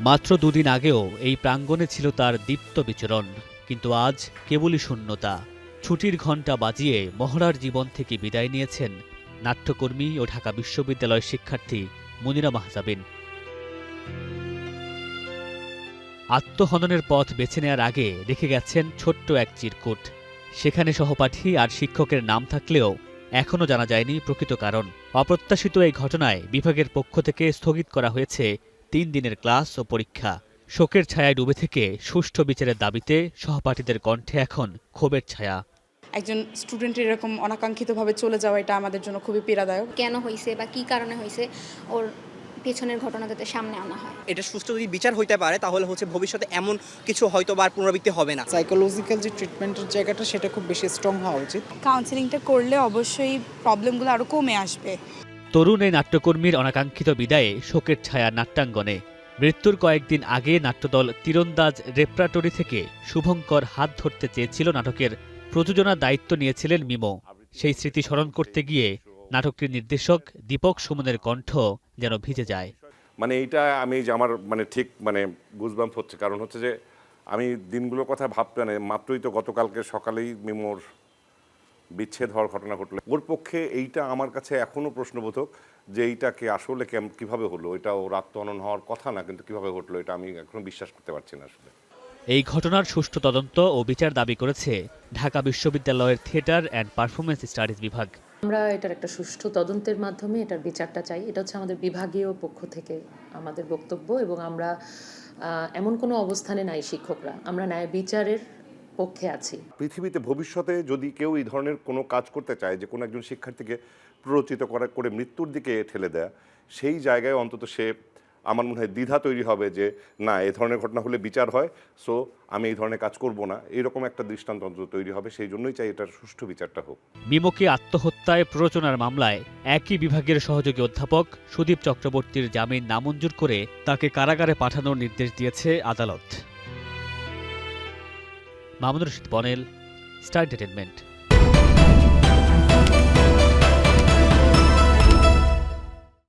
মাত্র দুদিন আগেও এই প্রাঙ্গণে ছিল তার দীপ্ত বিচরণ, কিন্তু আজ কেবলই শূন্যতা। ছুটির ঘণ্টা বাজিয়ে মহড়ার জীবন থেকে বিদায় নিয়েছেন নাট্যকর্মী ও ঢাকা বিশ্ববিদ্যালয়ের শিক্ষার্থী মুনিরা মাহজাবিন। আত্মহননের পথ বেছে নেওয়ার আগে রেখে গেছেন ছোট্ট এক চিরকুট। সেখানে সহপাঠী আর শিক্ষকের নাম থাকলেও এখনও জানা যায়নি প্রকৃত কারণ। অপ্রত্যাশিত এই ঘটনায় বিভাগের পক্ষ থেকে স্থগিত করা হয়েছে 3 দিনের ক্লাস ও পরীক্ষা। শোকের ছায়ায় ডুবে থেকে সুষ্ঠু বিচারের দাবিতে সহপাঠীদের কণ্ঠে এখন ক্ষোভের ছায়া। একজন স্টুডেন্টের এরকম অনাকাঙ্ক্ষিতভাবে চলে যাওয়া এটা আমাদের জন্য খুবই পীড়াদায়ক। কেন হয়েছে বা কী কারণে হয়েছে, ওর পেছনের ঘটনা যাতে সামনে আনা হয়। এটা সুষ্ঠু যদি বিচার হইতে পারে তাহলে ভবিষ্যতে এমন কিছু হয়তো বা পুনরাবৃত্তি হবে না। সাইকোলজিক্যাল যে ট্রিটমেন্টের জায়গাটা সেটা খুব বেশি স্ট্রং হওয়া উচিত। কাউন্সেলিংটা করলে অবশ্যই প্রবলেমগুলো আরও কমে আসবে। তরুণ এই নাট্যকর্মীর অনাকাঙ্ক্ষিত বিদায়ে শোকের ছায়া নাট্যাঙ্গনে। মৃত্যুর কয়েকদিন আগে নাট্যদল তীরন্দাজ রেপ্রাটরি থেকে শুভঙ্কর হাত ধরতে চেয়েছিল নাটকের প্রযোজনার দায়িত্ব নিয়েছিলেন মিমো। সেই স্মৃতি স্মরণ করতে গিয়ে নাটকটির নির্দেশক দীপক সুমনের কণ্ঠ যেন ভিজে যায়। এইটা আমি যে আমার ঠিক গুজবাম্প হচ্ছে, কারণ হচ্ছে যে আমি দিনগুলোর কথা ভাবতে মাত্রই তো গতকালকে সকালেই মিমোর বিচ্ছেদ হওয়ার ঘটনা ঘটলো। ওর পক্ষে এইটা আমার কাছে এখনো প্রশ্নবোধক যে এইটাকে আসলে কিভাবে হলো। এটা ওর আত্মহনন হওয়ার কথা না, কিন্তু কিভাবে ঘটলো এটা আমি এখনো বিশ্বাস করতে পারছি না আসলে। এই ঘটনার সুষ্ঠু তদন্ত ও বিচার দাবি করেছে ঢাকা বিশ্ববিদ্যালয়ের থিয়েটার অ্যান্ড পারফরমেন্স স্টাডিজ বিভাগ। আমরা এটার একটা সুষ্ঠু তদন্তের মাধ্যমে এটার বিচারটা চাই। এটা হচ্ছে আমাদের বিভাগীয় পক্ষ থেকে আমাদের বক্তব্য, এবং আমরা এমন কোনো অবস্থানে নাই শিক্ষকরা, আমরা ন্যায় বিচারের পক্ষে আছি। পৃথিবীতে ভবিষ্যতে যদি কেউ এই ধরনের কোনো কাজ করতে চায়, যে কোনো একজন শিক্ষার্থীকে প্ররোচিত করে মৃত্যুর দিকে ঠেলে দেয়া, সেই জায়গায় অন্তত সে, আমার মনে হয়, দ্বিধা তৈরি হবে যে না, এই ধরনের ঘটনা হলে বিচার হয়, সো আমি এই ধরনের কাজ করব না, এরকম একটা দৃষ্টান্ত অন্তত তৈরি হবে। সেই জন্যই চাই এটার সুষ্ঠু বিচারটা হোক। মিমোকে আত্মহত্যায় প্ররোচনার মামলায় একই বিভাগের সহযোগী অধ্যাপক সুদীপ চক্রবর্তীর জামিন নামঞ্জুর করে তাকে কারাগারে পাঠানোর নির্দেশ দিয়েছে আদালত। Mamunur Rashid Bonnell, star entertainment.